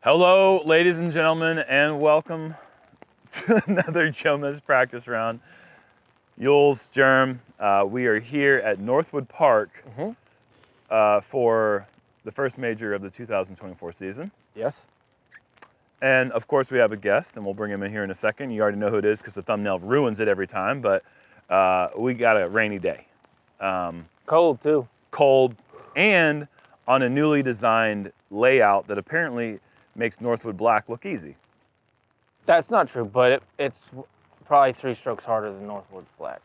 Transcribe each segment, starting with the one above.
Hello, ladies and gentlemen, and welcome to another Jomez practice round. Yules, Germ, we are here at Northwood Park for the first major of the 2024 season. Yes. And of course we have a guest, and we'll bring him in here in a second. You already know who it is because the thumbnail ruins it every time, but we got a rainy day. Cold too. Cold, and on a newly designed layout that apparently makes Northwood Black look easy. That's not true, but it's probably 3 strokes harder than Northwood Black.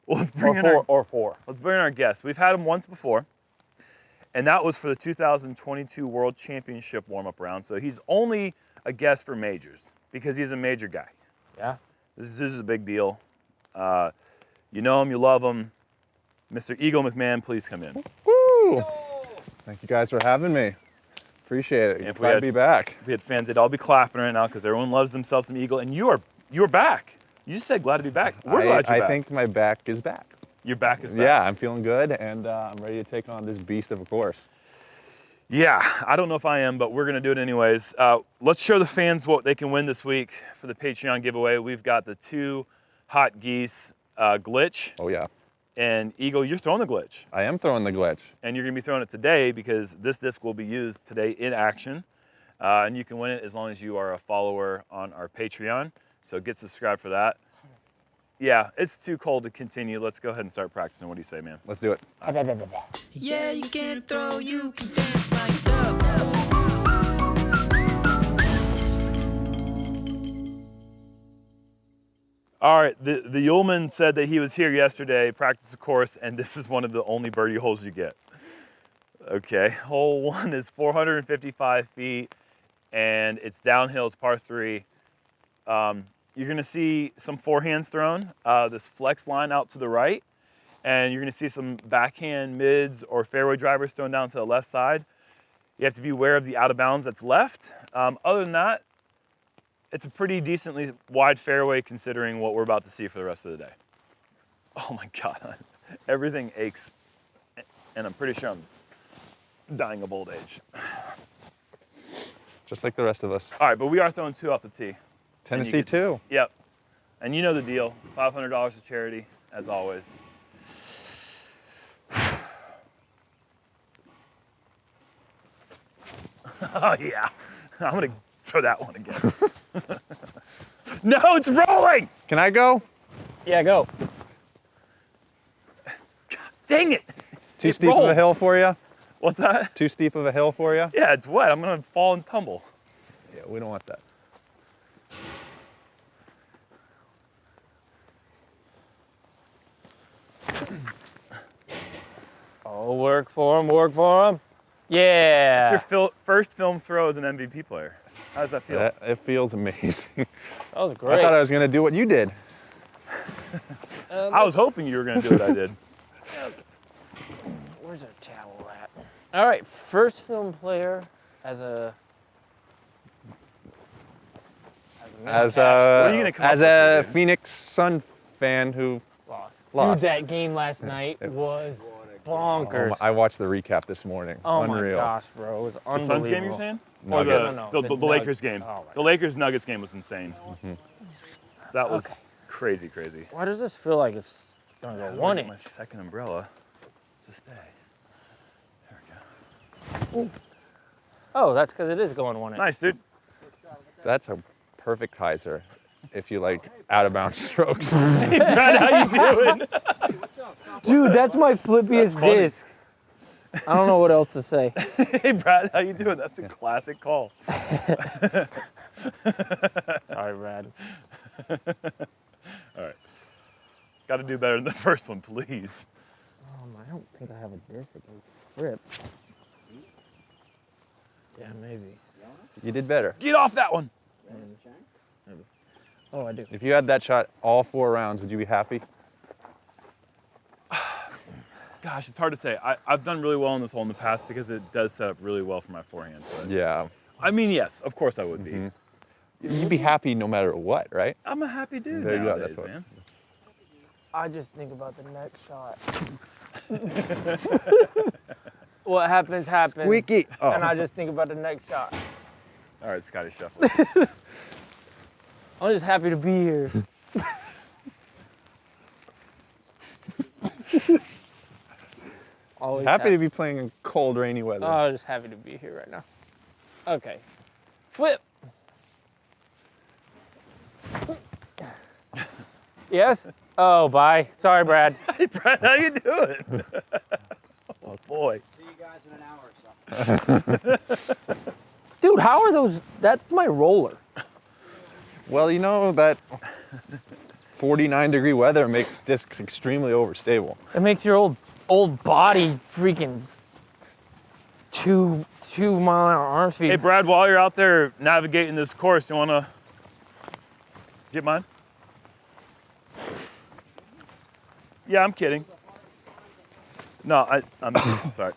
Well, let's bring Or four. Let's bring in our guest. We've had him once before, and that was for the 2022 World Championship warm-up round. So he's only a guest for majors because he's a major guy. Yeah. This is a big deal. You know him, you love him. Mr. Eagle McMahon, please come in. Woo! Thank you guys for having me. Appreciate it. Glad to be back. If we had fans, they'd all be clapping right now because everyone loves themselves some Eagle. And you're back. You just said glad to be back. We're glad you're back. I think my back is back. Your back is back. Yeah, I'm feeling good, and I'm ready to take on this beast of a course. Yeah, I don't know if I am, but we're going to do it anyways. Let's show the fans what they can win this week for the Patreon giveaway. We've got the 2 Hot Geese glitch. Oh, yeah. And Eagle, you're throwing the glitch. I am throwing the glitch. And you're going to be throwing it today because this disc will be used today in action. And you can win it as long as you are a follower on our Patreon. So get subscribed for that. Yeah, it's too cold to continue. Let's go ahead and start practicing. What do you say, man? Let's do it. Yeah, you can throw, you can dance like that. All right, the Uleman said that he was here yesterday, practiced the course, and this is one of the only birdie holes you get. Okay, hole 1 is 455 feet, and it's downhill, it's par 3. You're gonna see some forehands thrown, this flex line out to the right, and you're gonna see some backhand mids or fairway drivers thrown down to the left side. You have to be aware of the out of bounds that's left. Other than that, it's a pretty decently wide fairway considering what we're about to see for the rest of the day. Oh my God, everything aches, and I'm pretty sure I'm dying of old age. Just like the rest of us. All right, but we are throwing 2 off the tee. Tennessee, too. Yep. And you know the deal, $500 to charity, as always. Oh yeah, I'm gonna throw that one again. No, it's rolling! Can I go? Yeah, go. God, dang it! Too steep of a hill for you? What's that? Too steep of a hill for you? Yeah, it's wet. I'm gonna fall and tumble. Yeah, we don't want that. Oh, work for him, work for him. Yeah. It's your first film throw as an MVP player. How does that feel? It feels amazing. That was great. I thought I was going to do what you did. I was hoping you were gonna do what I did. Where's our towel at? All right, first film player as a As are you gonna come up a with here, dude? Phoenix Sun fan who lost. lost. Dude, that game last night was bonkers. I watched the recap this morning. Oh Unreal. my gosh, bro, it was The unbelievable. Suns game, you're saying? Or Nuggets. the Lakers game? Oh my The Lakers Nuggets game was insane. That was Okay. crazy, crazy. Why does this feel like it's gonna go How do I 1 get my inch? second umbrella to stay. There we go. Oh, that's because it is going 1 inch. Nice, dude. That's a perfect hyzer if you like out of bounds strokes. Hey, Brad, how you doing? Dude, that's my flippiest funny. disc. I don't know what else to say. Hey, Brad, how you doing? That's a classic call. Sorry, Brad. All right. Got to do better than the first one, please. I don't think I have a disc that can flip. Yeah, maybe. You did better. Get off that one. Oh, I do. If you had that shot all 4 rounds, would you be happy? Gosh, it's hard to say. I've done really well in this hole in the past because it does set up really well for my forehand. But, Yeah. I mean, yes, of course I would be. You'd be happy no matter what, right? I'm a happy dude There you go, nowadays, that's what- man. I just think about the next shot. What happens, happens. Squeaky. Oh. And I just think about the next shot. All right, Scotty Shuffle. I'm just happy to be here. Always Happy to be playing in cold, rainy weather. Oh, just happy to be here right now. Okay. Flip. Yes? Oh, bye. Sorry, Brad. Hey, Brad, how you doing? Oh, boy. See you guys in an hour or so. Dude, how are those? That's my roller. Well, you know that 49-degree weather makes discs extremely overstable. It makes your old body freaking 2 mile-an-hour arm speed. Hey, Brad, while you're out there navigating this course, you want to get mine? Yeah, I'm kidding. No, I'm sorry.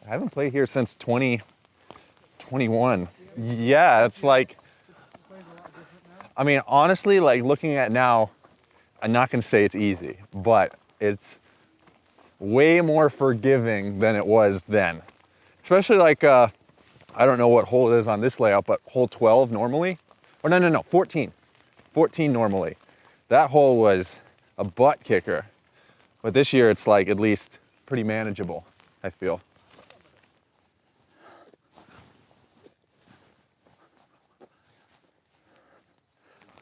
I haven't played here since 2021. Yeah, it's like, I mean, honestly, like looking at now, I'm not gonna say it's easy, but it's way more forgiving than it was then. Especially like, I don't know what hole it is on this layout, but hole 12 normally, or no, 14. 14 normally. That hole was a butt kicker. But this year it's like at least pretty manageable, I feel.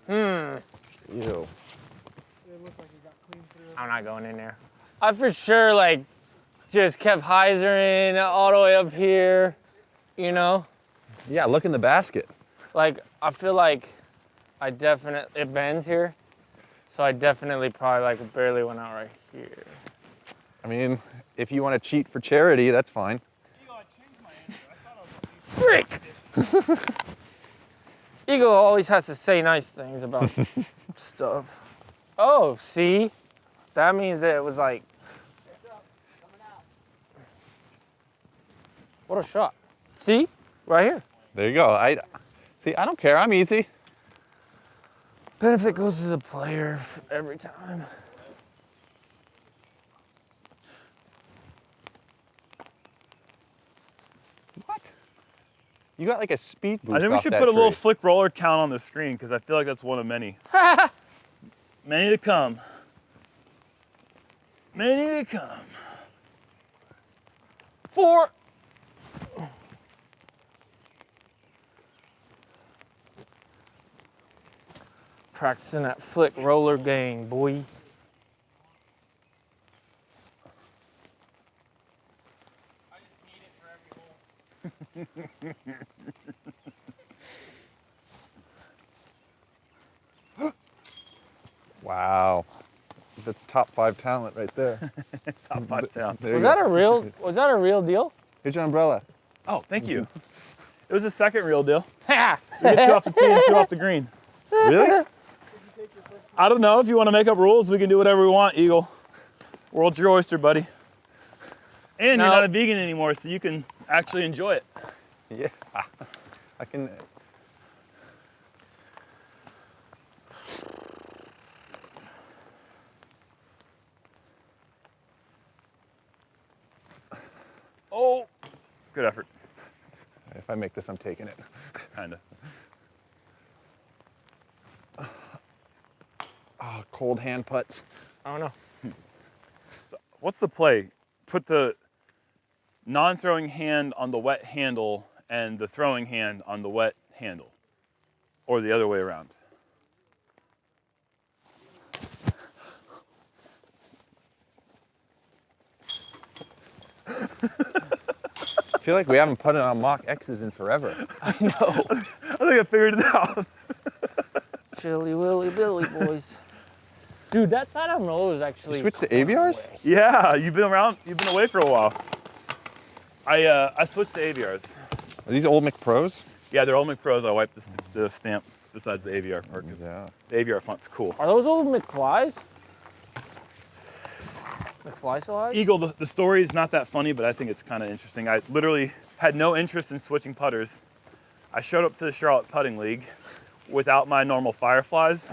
Ew. I'm not going in there. I for sure like just kept hyzering all the way up here, you know? Yeah, look in the basket. Like I feel like it bends here. So I definitely probably like barely went out right here. I mean, if you want to cheat for charity, that's fine. Frick! Eagle always has to say nice things about stuff. Oh, see? That means that it was like... What a shot. See? Right here. There you go. I don't care. I'm easy. Benefit goes to the player every time. What? You got like a speed boost I think we off should that put a little tree. flick roller count on the screen because I feel like that's one of many. Many to come. Many to come. 4. Practicing that flick roller game, boy. Wow. That's top 5 talent right there. Top 5 town. There you Was go. that a real deal? Here's your umbrella. Oh, thank you. It was a second real deal. Ha! We get 2 off the tee and 2 off the green. Really? I don't know. If you want to make up rules, we can do whatever we want, Eagle. World's your oyster, buddy. And No. you're not a vegan anymore, so you can actually enjoy it. Yeah. I can. Oh, good effort. If I make this, I'm taking it. Kinda. Oh, cold hand putts. I don't know. What's the play? Put the non-throwing hand on the wet handle and the throwing hand on the wet handle. Or the other way around. I feel like we haven't put it on mock X's in forever. I know. I think I figured it out. Chilly Willy Billy boys. Dude, that side on roller is actually. You switched to AVRs? Yeah, you've been away for a while. I switched to AVRs. Are these old McPros? Yeah, they're all McPros. I wiped the stamp besides the AVR part because Yeah. the AVR font's cool. Are those old McFlys? McFly slides? Eagle, the story is not that funny, but I think it's kind of interesting. I literally had no interest in switching putters. I showed up to the Charlotte Putting League without my normal Fireflies.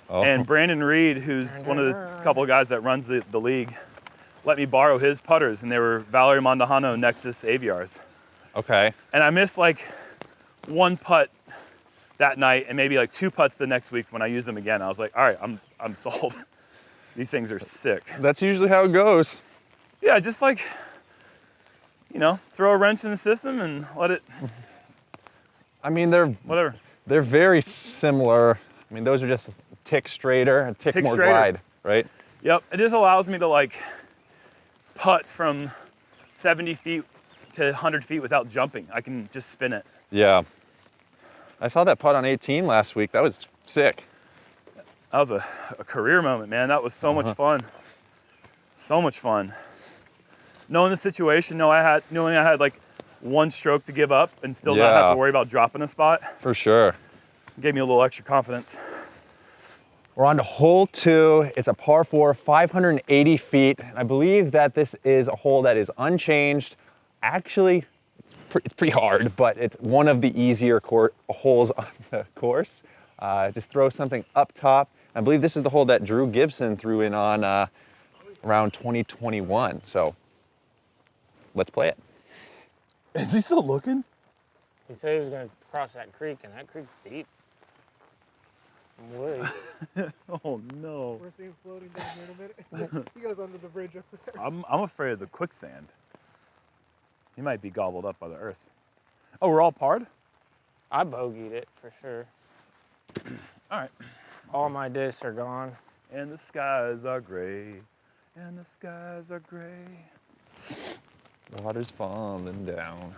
Oh. And Brandon Reed, who's one of the couple of guys that runs the league, let me borrow his putters, and they were Valerie Mondahano Nexus AVRs. Okay. And I missed like one putt that night and maybe like 2 putts the next week when I use them again. I was like, all right, I'm sold. These things are sick. That's usually how it goes. Yeah, just like, you know, throw a wrench in the system and let it, I mean, they're whatever. very similar. I mean, those are just a tick straighter, a tick more straighter. glide, right? Yep, it just allows me to like putt from 70 feet to 100 feet without jumping. I can just spin it. Yeah. I saw that putt on 18 last week. That was sick. That was a career moment, man. That was so much fun. So much fun. Knowing the situation, knowing I had like one stroke to give up and still not have to worry about dropping a spot, For sure. gave me a little extra confidence. We're on to hole 2. It's a par 4, 580 feet. I believe that this is a hole that is unchanged. Actually, it's pretty hard, but it's one of the easier holes on the course. Just throw something up top. I believe this is the hole that Drew Gibson threw in on around 2021. So let's play it. Is he still looking? He said he was going to cross that creek, and that creek's deep. I'm worried. Oh no. We're seeing floating down here in a minute. He goes under the bridge up there. I'm afraid of the quicksand. He might be gobbled up by the earth. Oh, we're all parred? I bogeyed it for sure. All right. All my discs are gone. And the skies are gray. And the skies are gray. Water's falling down.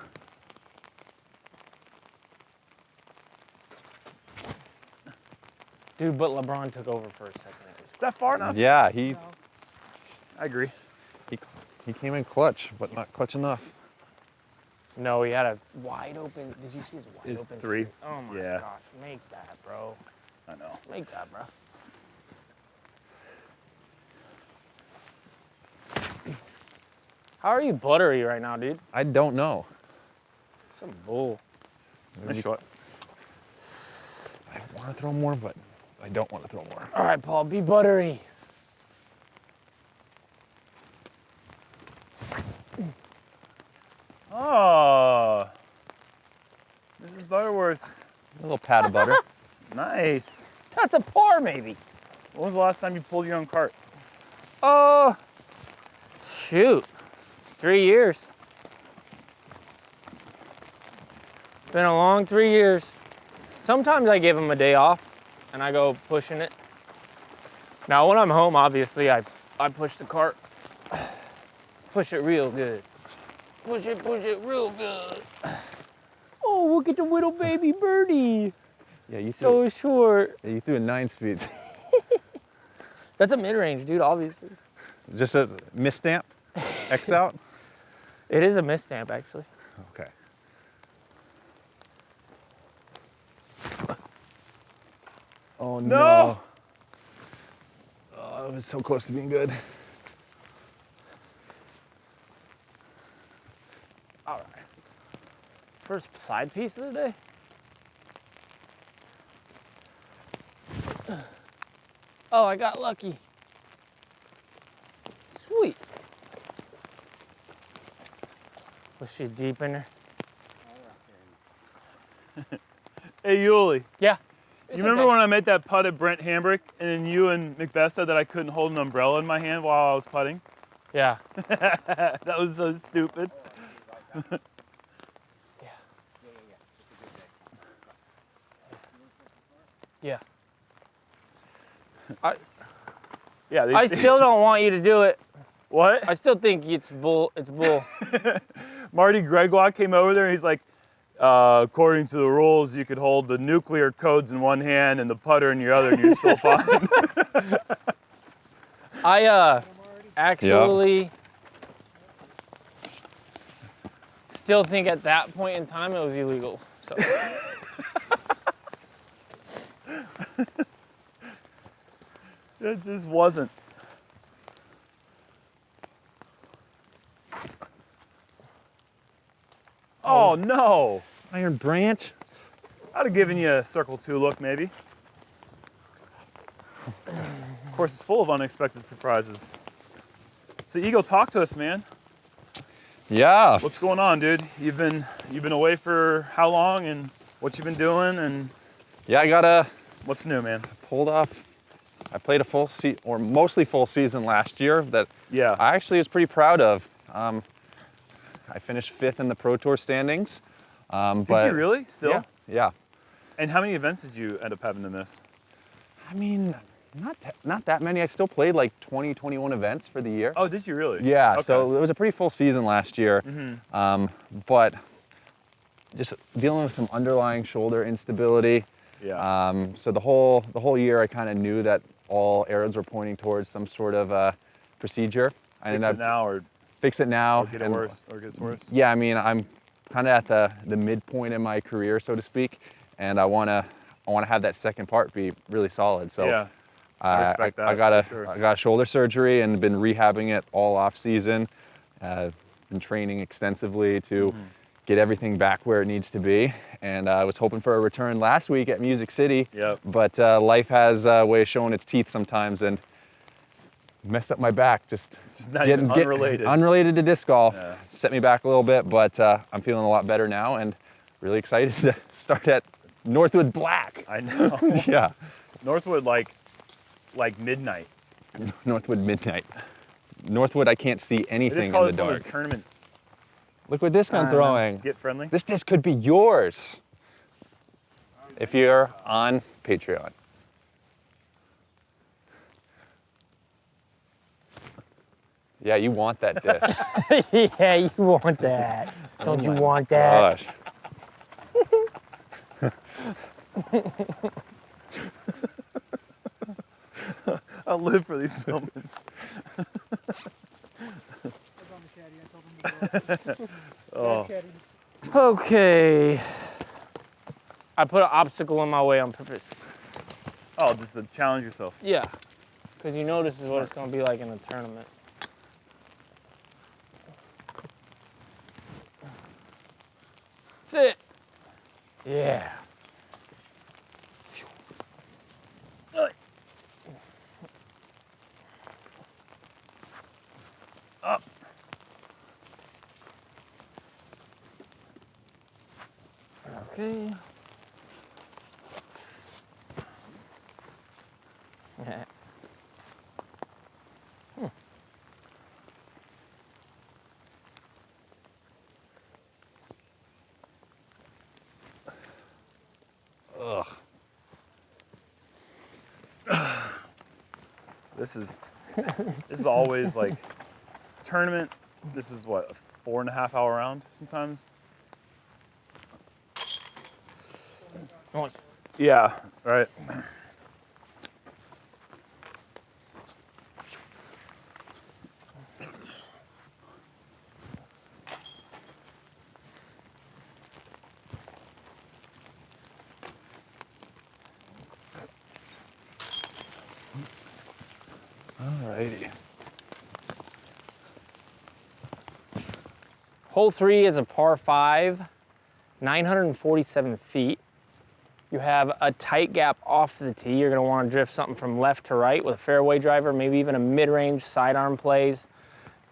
Dude, but LeBron took over for a second. Is that far enough? Yeah, I agree. he came in clutch, but not clutch enough. No, he had a wide open. Did you see his wide His open? 3. Oh my Yeah. gosh, make that, bro. I know. Make that, bro. How are you buttery right now, dude? I don't know. Some bull. Nice shot. I want to throw more, but I don't want to throw more. All right, Paul, be buttery. Oh. This is Butterworth's. A little pat of butter. Nice. That's a par, maybe. When was the last time you pulled your own cart? Oh, shoot. 3 years. Been a long 3 years. Sometimes I give him a day off and I go pushing it. Now when I'm home, obviously I push the cart. Push it real good. Push it real good. Oh, look at the little baby birdie. Yeah, you So short. you threw a 9 speeds. That's a mid-range, dude, obviously. Just a misstamp? X out? It is a misstamp, actually. Okay. Oh No! Oh, it was so close to being good. All right. First side piece of the day. Oh, I got lucky. Sweet. Was she deep in there? Hey, Yuli. Yeah. You remember when I made that putt at Brent Hambrick and then you and Macbeth said that I couldn't hold an umbrella in my hand while I was putting? Yeah. That was so stupid. Yeah. Yeah. I still don't want you to do it. What? I still think it's bull. It's bull. Marty Gregoire came over there and he's like, according to the rules, you could hold the nuclear codes in one hand and the putter in your other and you're still fine. I actually still think at that point in time it was illegal. So. It just wasn't. Oh no! Iron branch? I'd have given you a circle 2 look maybe. Of course, it's full of unexpected surprises. So Eagle, talk to us, man. Yeah. What's going on, dude? You've been away for how long, and what you been doing and Yeah, I got what's new, man? pulled off. I played a full season, or mostly full season last year that Yeah. I actually was pretty proud of. I finished 5th in the Pro Tour standings. Did But you really? Still? Yeah. And how many events did you end up having to miss? I mean, not that many. I still played like 20, 21 events for the year. Oh, did you really? Yeah, Okay. so it was a pretty full season last year. But just dealing with some underlying shoulder instability. Yeah. So the whole year I kind of knew that all arrows were pointing towards some sort of procedure. I Fix ended it up now or fix it now. get it and- worse or gets worse? Yeah, I mean, I'm kind of at the midpoint in my career, so to speak, and I want to have that second part be really solid. So Yeah. I respect that, I got for sure. I got shoulder surgery and been rehabbing it all off season. Been training extensively to Mm-hmm. get everything back where it needs to be, and I was hoping for a return last week at Music City. Yep. But life has a way of showing its teeth sometimes, and messed up my back. Just not even unrelated. unrelated to disc golf. Yeah. Set me back a little bit, but I'm feeling a lot better now and really excited to start at Northwood Black. I know. Yeah, Northwood like midnight. Northwood Midnight. Northwood, I can't see They just anything call in this the one a dark. tournament. Look what disc I'm throwing. Get friendly. This disc could be yours if you're on Patreon. Yeah, you want that disc. Yeah, you want that. Don't you want that? Gosh. I'll live for these moments. I was on the caddy. I told him to go. Oh. Caddy. Okay. I put an obstacle in my way on purpose. Oh, just to challenge yourself. Yeah. Because you know this is what it's going to be like in a tournament. Sit. Yeah. Up. Okay. Ugh. This is always like tournament. This is what, a 4.5 hour round sometimes. Once. Yeah. Right. Alrighty. Hole 3 is a par 5, 947 feet. You have a tight gap off the tee. You're gonna wanna drift something from left to right with a fairway driver, maybe even a mid-range sidearm plays.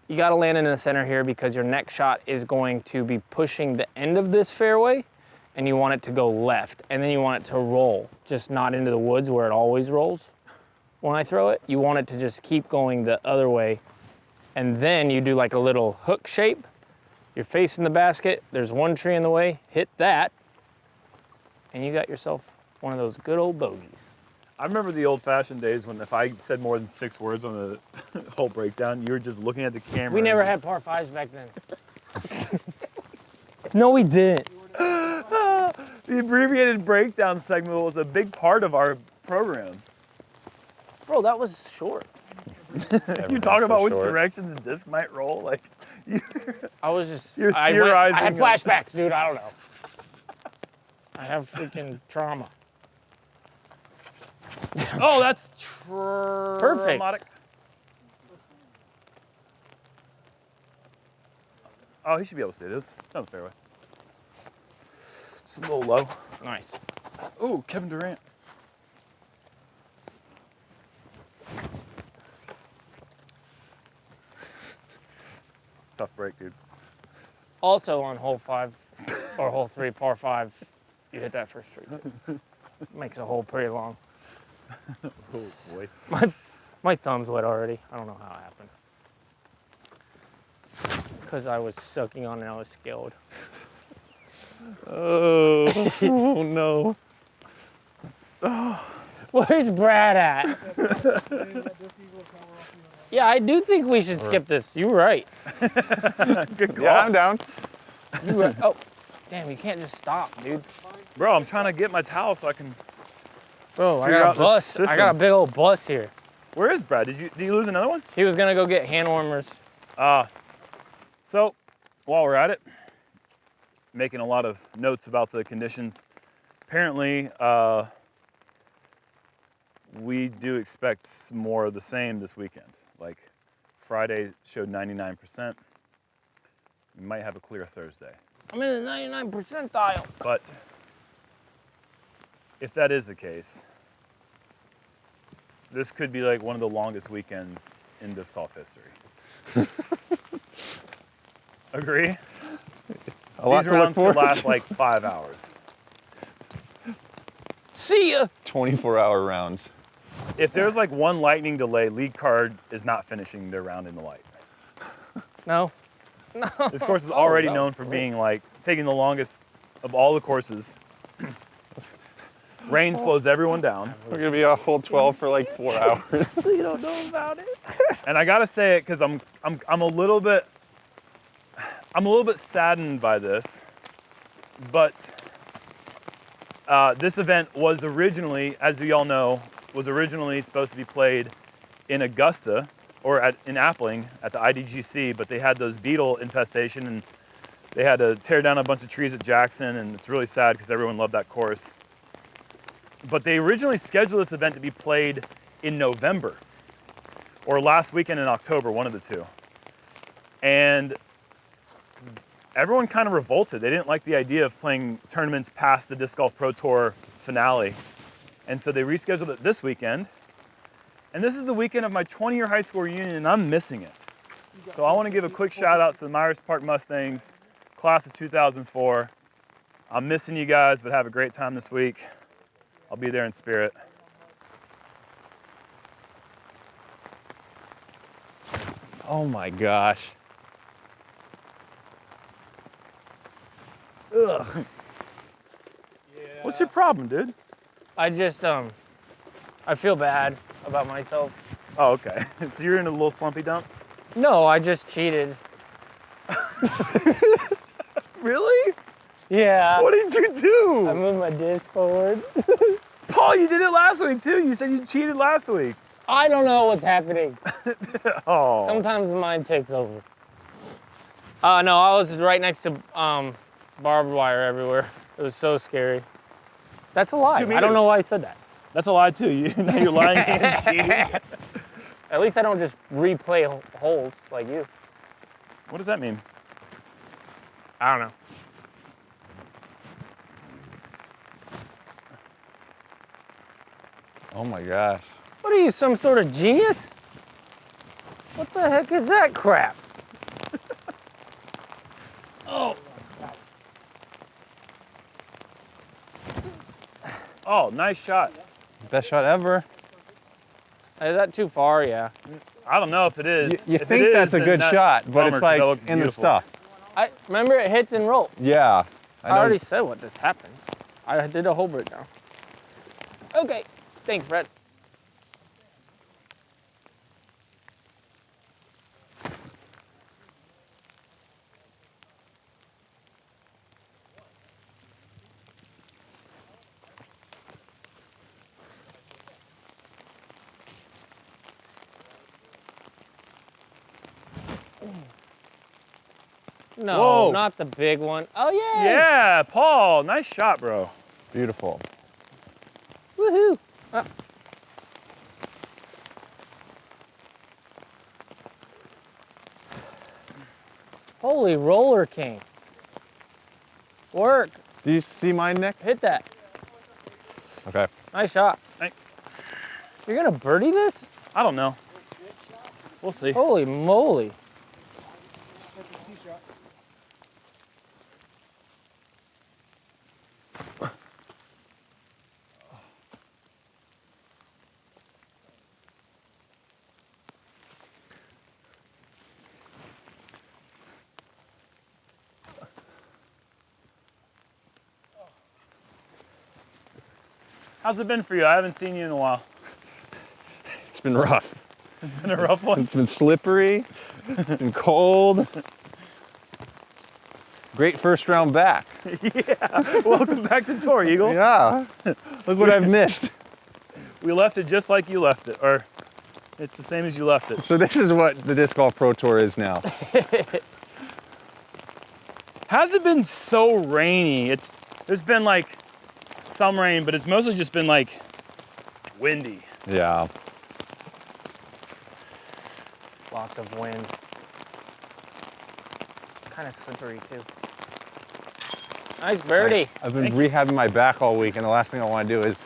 You gotta land in the center here because your next shot is going to be pushing the end of this fairway and you want it to go left. And then you want it to roll, just not into the woods where it always rolls. When I throw it, you want it to just keep going the other way. And then you do like a little hook shape. You're facing the basket, there's one tree in the way, hit that, and you got yourself one of those good old bogeys. I remember the old-fashioned days when if I said more than 6 words on the whole breakdown, you were just looking at the camera. We never had par 5s back then. No, we didn't. The abbreviated breakdown segment was a big part of our program. Bro, that was short. You talk about which direction the disc might roll, like I was just, You're I theorizing had on- flashbacks, dude, I don't know. I have freaking trauma. oh, that's Perfect. traumatic. Oh, he should be able to see this. It's on the fairway. It's a little low. Nice. Ooh, Kevin Durant. Tough break, dude. Also on hole 5, or hole 3, par 5, You hit that first tree. Makes a hole pretty long. Oh boy. My thumb's wet already. I don't know how it happened. Because I was sucking on it and I was skilled. Oh, oh no. Where's Brad at? Maybe let this eagle cover off you. Yeah, I do think we should skip this. You're right. Good call. Yeah, I'm down. You're right. Oh, damn, you can't just stop, dude. Bro, I'm trying to get my towel so I can. Bro, I Figure got out a the bus. I got a system. big old bus here. Where is Brad? Did you lose another one? He was gonna go get hand warmers. So while we're at it, making a lot of notes about the conditions. Apparently, we do expect more of the same this weekend. Like Friday showed 99%. We might have a clear Thursday. I'm in the 99 percentile. But if that is the case, this could be like one of the longest weekends in disc golf history. Agree? A lot These to look rounds could forward last to. like 5 hours. See ya. 24-hour rounds. If there's like one lightning delay, lead card is not finishing their round in the light. No. This course is already that known was for cool. being like taking the longest of all the courses. Rain slows everyone down. We're gonna be on hole 12 for like 4 hours. You don't know about it. And I gotta say it because I'm a little bit saddened by this, but this event was originally, as we all know, was originally supposed to be played in Augusta or in Appling at the IDGC, but they had those beetle infestation and they had to tear down a bunch of trees at Jackson, and it's really sad because everyone loved that course. But they originally scheduled this event to be played in November or last weekend in October, one of the two. And everyone kind of revolted. They didn't like the idea of playing tournaments past the Disc Golf Pro Tour finale. And so they rescheduled it this weekend. And this is the weekend of my 20-year high school reunion, and I'm missing it. So I want to give a quick shout out to the Myers Park Mustangs, class of 2004. I'm missing you guys, but have a great time this week. I'll be there in spirit. Oh my gosh. Ugh. What's your problem, dude? I just I feel bad about myself. Oh, okay. So you're in a little slumpy dump? No, I just cheated. Really? Yeah. What did you do? I moved my disc forward. Paul, you did it last week too. You said you cheated last week. I don't know what's happening. Oh. Sometimes mine takes over. No, I was right next to barbed wire everywhere. It was so scary. That's a lie. 2 I don't meters. know why I said that. That's a lie too. Now you're lying and cheating. At least I don't just replay holes like you. What does that mean? I don't know. Oh my gosh. What are you, some sort of genius? What the heck is that crap? Oh. Oh, nice shot. Best shot ever. Is that too far? Yeah. I don't know if it is. You If it think is, that's a then good shot, but bummer, it's 'cause like that looked in the beautiful. stuff. I remember it hits and rolls. Yeah. I know. already said what this happens. I did a whole breakdown. Okay. Thanks, Brett. No, Whoa. not the big one. Oh, yeah. Yeah, Paul, nice shot, bro. Beautiful. Woohoo. Holy roller king. Work. Do you see mine, Nick? Hit that. Okay. Nice shot. Thanks. You're going to birdie this? I don't know. We'll see. Holy moly. That's a tee shot. How's it been for you? I haven't seen you in a while. It's been rough. It's been a rough one. It's been slippery. It's been cold. Great first round back. Yeah. Welcome back to Tour, Eagle. Yeah. Look what I've missed. We left it just like you left it, or it's the same as you left it. So this is what the Disc Golf Pro Tour is now. Has it been so rainy? There's been like some rain, but it's mostly just been like windy. Yeah. Lots of wind. Kind of slippery too. Nice birdie. I've been rehabbing my back all week, and the last thing I want to do is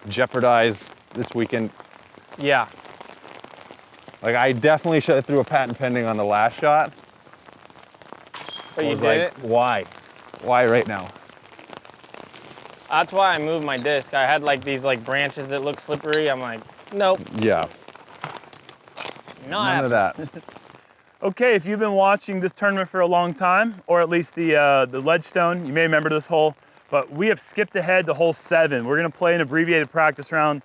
jeopardize this weekend. Yeah. Like, I definitely should have threw a patent pending on the last shot. But I you was did like, it? why? Why right now? That's why I moved my disc. I had like these like branches that look slippery. I'm like, nope, Yeah, not none of that. Okay, if you've been watching this tournament for a long time, or at least the Ledgestone, you may remember this hole, but we have skipped ahead to hole 7. We're gonna play an abbreviated practice round.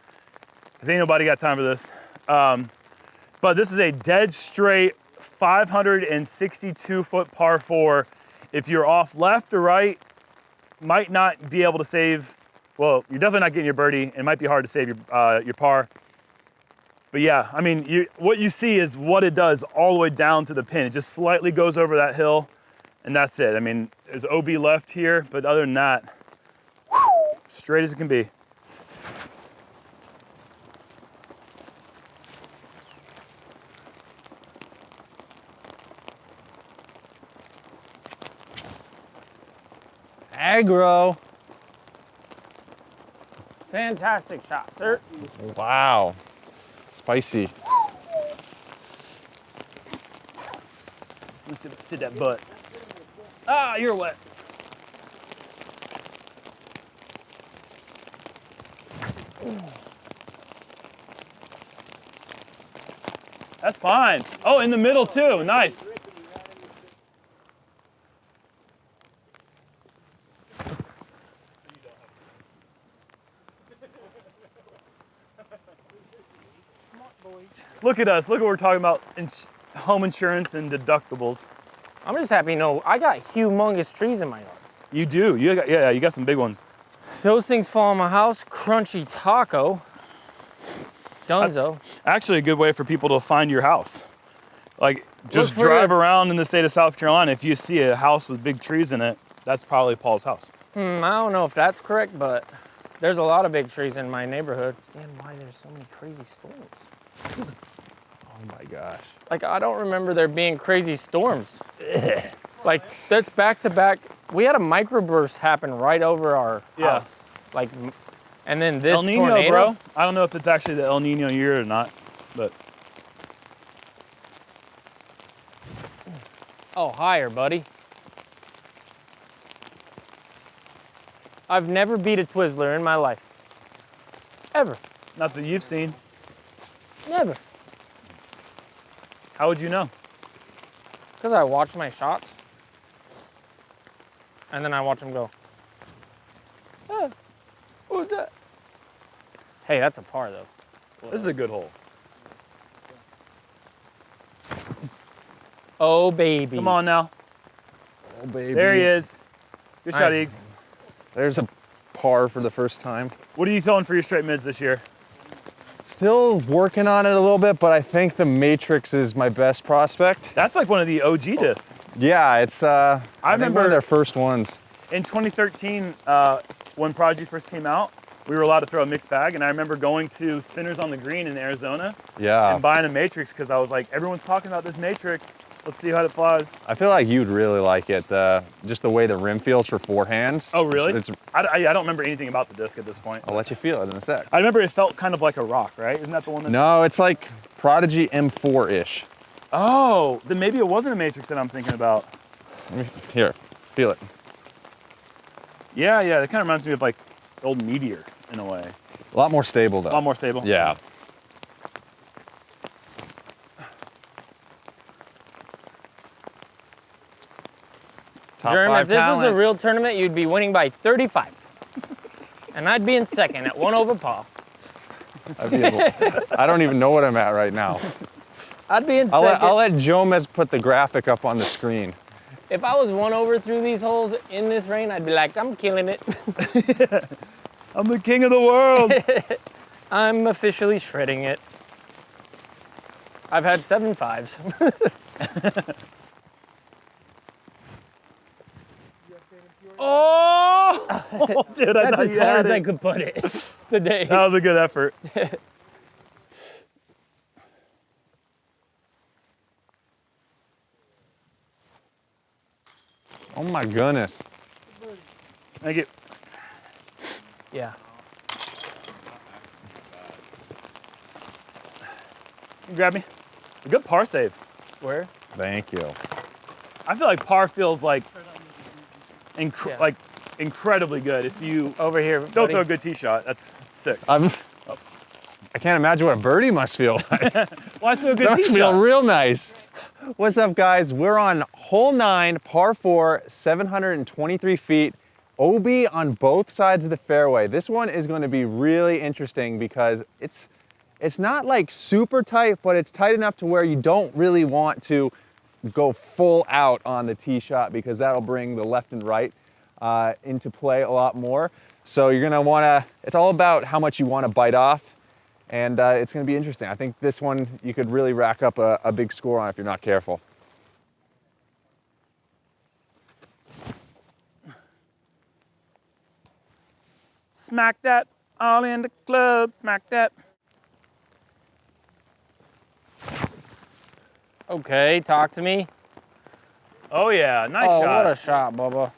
I think nobody got time for this. But this is a dead straight 562 foot par 4. If you're off left or right, might not be able to save, well, you're definitely not getting your birdie. It might be hard to save your par. But yeah, I mean, what you see is what it does all the way down to the pin. It just slightly goes over that hill, and that's it. I mean, there's OB left here, but other than that, whew, straight as it can be. Aggro. fantastic shot, sir. Wow. Spicy. Let me sit that butt. Ah, you're wet. That's fine. Oh, in the middle too. Nice. Look at us. Look what we're talking about. Home insurance and deductibles. I'm just happy to know I got humongous trees in my yard. You do. You got some big ones. Those things fall on my house. Crunchy taco. Dunzo. Actually, a good way for people to find your house. Like, just Look for drive it. around in the state of South Carolina. If you see a house with big trees in it, that's probably Paul's house. I don't know if that's correct, but there's a lot of big trees in my neighborhood. Damn, why there's so many crazy storms. Oh my gosh. Like, I don't remember there being crazy storms. Like, that's back to back. We had a microburst happen right over our Yeah. house. Like, and then this El Nino, tornado. bro. I don't know if it's actually the El Nino year or not, but Oh, higher, buddy. I've never beat a Twizzler in my life. Ever. not that you've seen. Never. How would you know? Because I watch my shots. And then I watch them go. Ah, what was that? Hey, that's a par, though. This is a good hole. Oh, baby. Come on now. Oh, baby. There he is. Good shot, Nice. Eags. There's a par for the first time. What are you throwing for your straight mids this year? Still working on it a little bit, but I think the Matrix is my best prospect. That's like one of the OG discs. Yeah, it's I think one remember- of their first ones. In 2013, when Prodigy first came out, we were allowed to throw a mixed bag, and I remember going to Spinners on the Green in Arizona Yeah. and buying a Matrix because I was like, everyone's talking about this Matrix. Let's see how it flies. I feel like you'd really like it. Just the way the rim feels for forehands. Oh, really? It's, I don't remember anything about the disc at this point. I'll let you feel it in a sec. I remember it felt kind of like a rock, right? Isn't that the one that's... No, it's like Prodigy M4-ish. Oh, then maybe it wasn't a Matrix that I'm thinking about. Here, feel it. Yeah, that kind of reminds me of like the old Meteor in a way. A lot more stable though. A lot more stable. Yeah. Top Jeremy, five if this was talent. a real tournament, you'd be winning by 35. And I'd be in second at 1 over par. I don't even know what I'm at right now. I'd be in I'll second. let Jomez put the graphic up on the screen. If I was 1 over through these holes in this rain, I'd be like, I'm killing it. I'm the king of the world. I'm officially shredding it. I've had 7 5s. Oh, dude, I That's thought as you hard had as I it. could put it today. That was a good effort. Oh my goodness. Thank you. Yeah. You grab me. A good par save. Where? Thank you. I feel like par feels like Yeah. like incredibly good if you Over here, don't buddy. throw a good tee shot. That's sick. I can't imagine what a birdie must feel like. Well, I threw a good That tee must feel shot. real nice. What's up, guys? We're on hole 9, par 4, 723 feet. OB on both sides of the fairway. This one is going to be really interesting because it's not like super tight, but it's tight enough to where you don't really want to go full out on the tee shot because that'll bring the left and right into play a lot more. So you're gonna wanna, it's all about how much you wanna bite off, and it's gonna be interesting. I think this one you could really rack up a big score on if you're not careful. Smack that all in the club. Smack that. Okay, talk to me. Oh yeah, nice Oh, shot. what a shot, Bubba.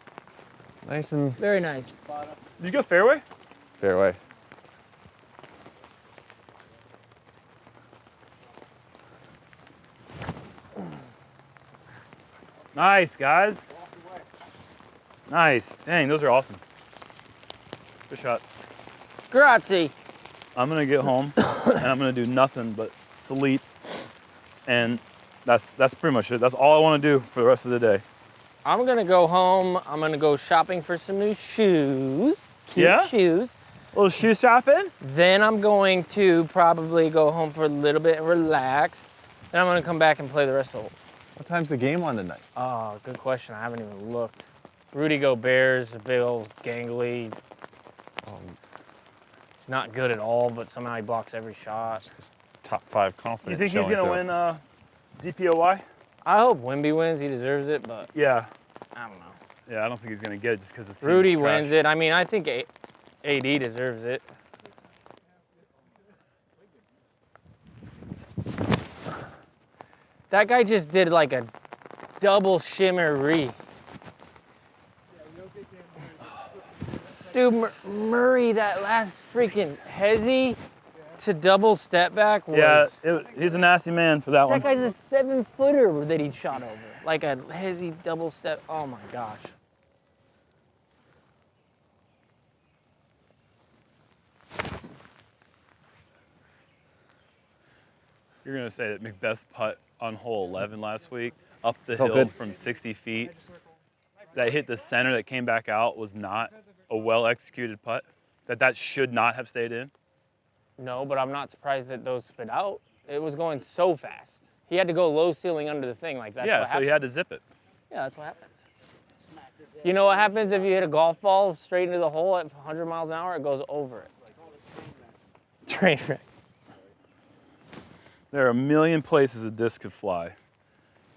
Nice and Very nice. Did you go fairway? fairway. Nice, guys. Nice. Dang, those are awesome. Good shot. Grazie. I'm gonna get home and I'm gonna do nothing but sleep, and that's pretty much it. That's all I want to do for the rest of the day. I'm gonna go home. I'm gonna go shopping for some new shoes. Cute Yeah? shoes. A little shoe shopping. Then I'm going to probably go home for a little bit and relax. Then I'm gonna come back and play the rest of the hole. What time's the game on tonight? Oh, good question. I haven't even looked. Rudy Gobert's a big old gangly. He's not good at all, but somehow he blocks every shot. This top 5 You confidence. think he's showing gonna through. win DPOY? I hope Wimby wins. He deserves it, but Yeah. I don't know. Yeah, I don't think he's gonna get it just because his team's Rudy trash. wins it. I mean, I think AD deserves it. That guy just did like a double shimmery. Dude, Murray, that last freaking hezzy to double step back was... Yeah, he's a nasty man for that one. That guy's a 7-footer that he shot over. Like a hezzy double step. Oh my gosh. You're gonna say that Macbeth's putt on hole 11 last week, up the Felt hill good. from 60 feet, that hit the center that came back out was not a well-executed putt? That should not have stayed in? No, but I'm not surprised that those spit out. It was going so fast. He had to go low ceiling under the thing like that. Yeah, so he had to zip it. Yeah, that's what happens. You know what happens if you hit a golf ball straight into the hole at 100 miles an hour? It goes over it. Train wreck. There are a million places a disc could fly.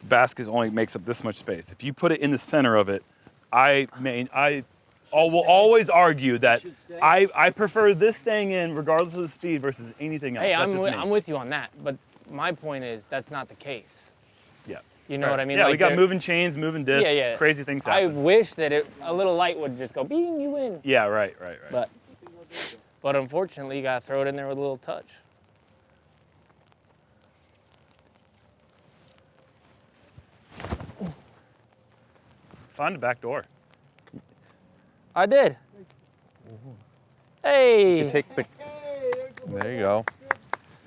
The basket only makes up this much space. If you put it in the center of it, I will always argue that I prefer this staying in regardless of the speed versus anything else. Hey, That's just me. I'm with you on that, but my point is that's not the case. Yeah. You know what I mean? Yeah, Like we got there- moving chains, moving discs, Yeah, yeah. crazy things I happen. wish that a little light would just go, bing, you win. Yeah, right. But unfortunately, you gotta throw it in there with a little touch. Find the back door. I did. Hey. You could take the, there you go.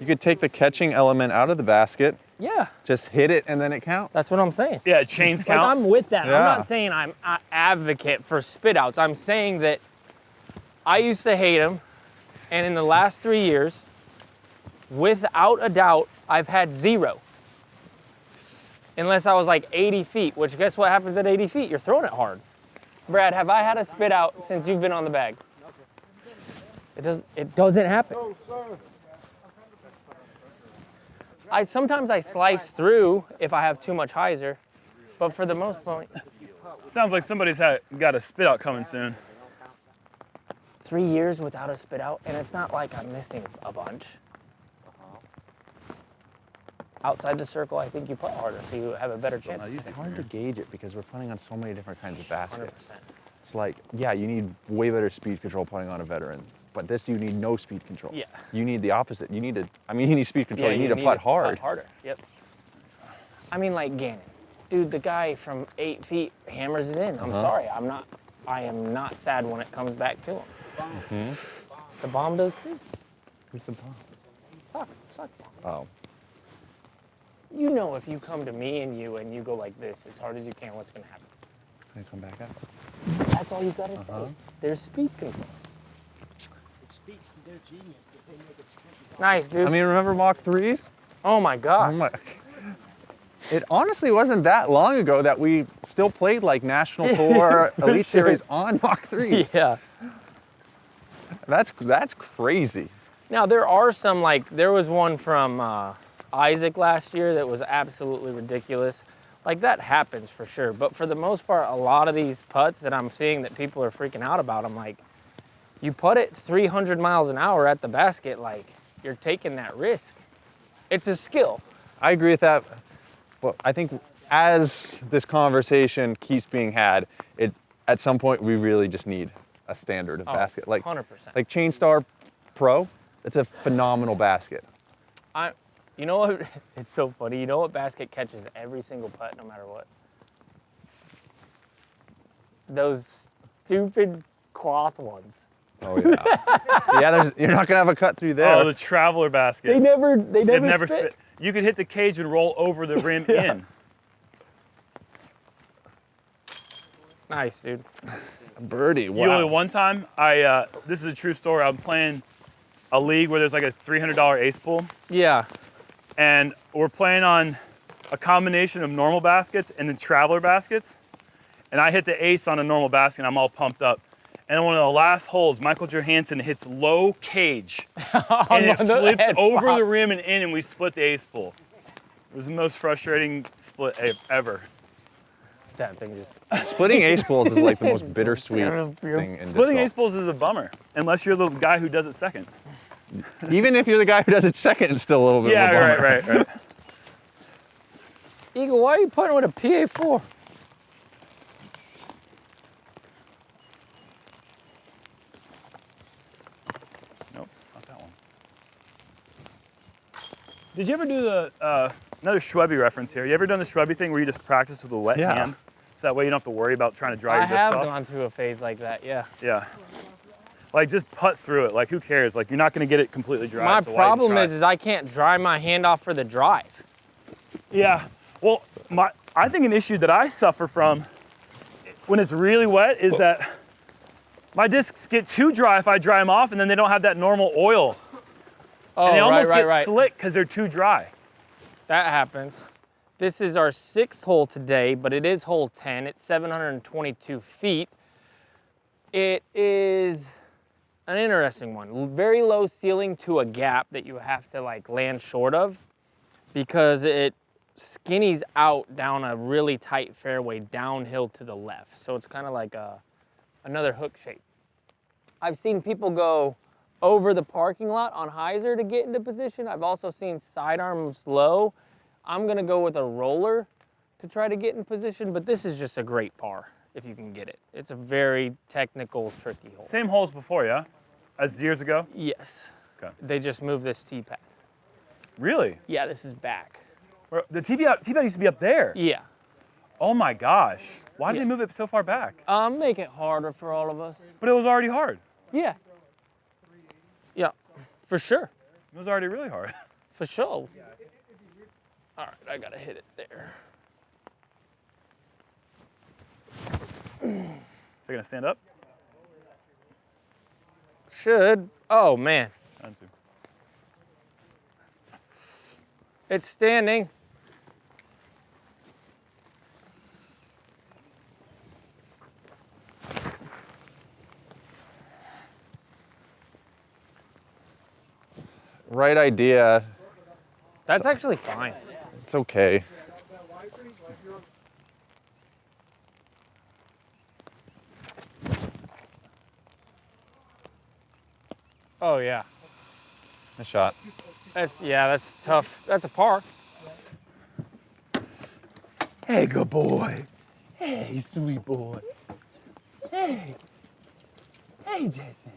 You could take the catching element out of the basket, Yeah, just hit it, and then it counts. that's what I'm saying. Yeah, chains Like, count. I'm with that. I'm Yeah. not saying I'm an advocate for spit outs. I'm saying that I used to hate them, and in the last 3 years, without a doubt, I've had 0. Unless I was like 80 feet, which guess what happens at 80 feet? You're throwing it hard. Brad, have I had a spit out since you've been on the bag? It doesn't happen. Sometimes I slice through if I have too much hyzer, but for the most part, Sounds like somebody's got a spit out coming soon. 3 years without a spit out, and it's not like I'm missing a bunch. Outside the circle, I think you putt harder, so you have a better chance. It's hard to gauge it because we're putting on so many different kinds of baskets. 100%. It's like, yeah, you need way better speed control putting on a veteran, but this you need no speed control. Yeah. You need the opposite. You need you need speed control. Yeah, you need to putt hard. Putt harder. Yep. I mean, like Gannon, dude, the guy from 8 feet hammers it in. I'm sorry, I am not sad when it comes back to him. The bomb does too. Who's the bomb? Sucks. Oh. You know, if you come to me and you go like this as hard as you can, what's gonna happen? It's gonna come back up. That's all you gotta say. There's speed control. It speaks to their genius that they make it sticky. Nice, dude. I mean, remember Mach 3s? Oh my Oh gosh. my. It honestly wasn't that long ago that we still played like National Tour Elite sure. Series on Mach 3s. Yeah. That's crazy. Now there are some, like there was one from Isaac last year that was absolutely ridiculous. Like that happens for sure, but for the most part, a lot of these putts that I'm seeing that people are freaking out about, I'm like, you putt it 300 miles an hour at the basket, like you're taking that risk. It's a skill. I agree with that. Well, I think as this conversation keeps being had, at some point we really just need a standard of basket. Like 100%. Like Chainstar Pro, it's a phenomenal basket. You know what? It's so funny. You know what basket catches every single putt, no matter what? Those stupid cloth ones. Oh yeah. Yeah, you're not gonna have a cut through there. Oh, the traveler basket. They never Never spit. You could hit the cage and roll over the rim in. Nice, dude. Birdie, wow. You know, one time, this is a true story. I'm playing a league where there's like a $300 ace pool, Yeah. and we're playing on a combination of normal baskets and then traveler baskets. And I hit the ace on a normal basket, and I'm all pumped up. And on one of the last holes, Michael Johansson hits low cage, and it flips over the rim and in, and we split the ace pool. It was the most frustrating split ever. That thing just. Splitting ace pools is like the most bittersweet thing in Splitting disc ace pools is a bummer, unless you're the guy who does it second. golf. Even if you're the guy who does it second, it's still a little bit of a bummer. right. Eagle, why are you putting with a PA4? Nope, not that one. Did you ever do the, another Schwebby reference here, you ever done the Schwebby thing where you just practice with a wet Yeah. hand? So that way you don't have to worry about trying to dry I your disc have off? gone through a phase like that, yeah. Yeah. Like just putt through it, like who cares? Like you're not gonna get it completely dry. My so why problem even try? is I can't dry my hand off for the drive. Yeah, well, I think an issue that I suffer from when it's really wet is that my discs get too dry if I dry them off, and then they don't have that normal oil. Oh, And they almost right, get right. slick because they're too dry. That happens. This is our 6th hole today, but it is hole 10. It's 722 feet. It is an interesting one. Very low ceiling to a gap that you have to like land short of because it skinnies out down a really tight fairway downhill to the left. So it's kind of like another hook shape. I've seen people go over the parking lot on hyzer to get into position. I've also seen sidearms low. I'm gonna go with a roller to try to get in position, but this is just a great par if you can get it. It's a very technical, tricky hole. Same holes before, yeah? As years ago? Yes. Okay. They just moved this tee pad. Really? Yeah, this is back. The tee pad used to be up there. Yeah. Oh my gosh. Why did Yeah. they move it so far back? Make it harder for all of us. But it was already hard. Yeah. Yeah, for sure. It was already really hard. For sure. All right, I gotta hit it there. So you're gonna stand up? should. Oh, man. One, two. It's standing. Right idea. That's actually fine. It's okay. Oh, yeah. Nice shot. That's tough. That's a par. Hey, good boy. Hey, sweet boy. Hey. Hey, Jason.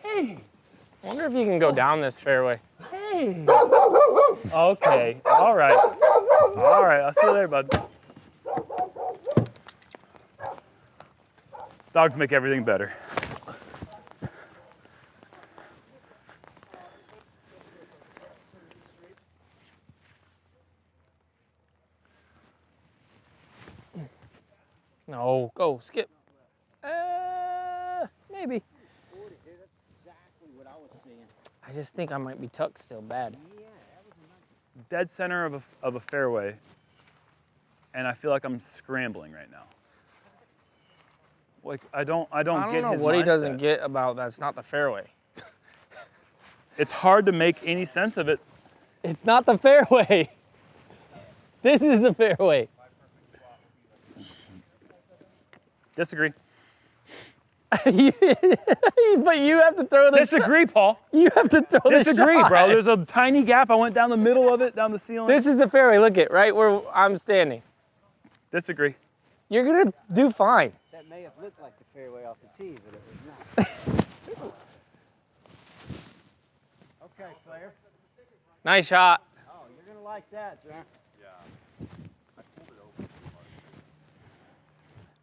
Hey. I wonder if you can go down this fairway. Hey. Okay. All right. All right. I'll see you later, bud. Dogs make everything better. No, go, skip. Maybe. I just think I might be tucked still bad. Dead center of a fairway, and I feel like I'm scrambling right now. Like I don't I don't get know his what he mindset. doesn't get about that's not the fairway. It's hard to make any sense of it. It's not the fairway. This is the fairway. Disagree. But you have to throw the Disagree, Paul. You have to throw the Disagree, shot. bro. There's a tiny gap. I went down the middle of it, down the ceiling. This is the fairway. Look at right where I'm standing. Disagree. You're gonna do fine. That may have looked like the fairway off the tee, but it was not. Okay, player. Nice shot. Oh, you're gonna like that, John.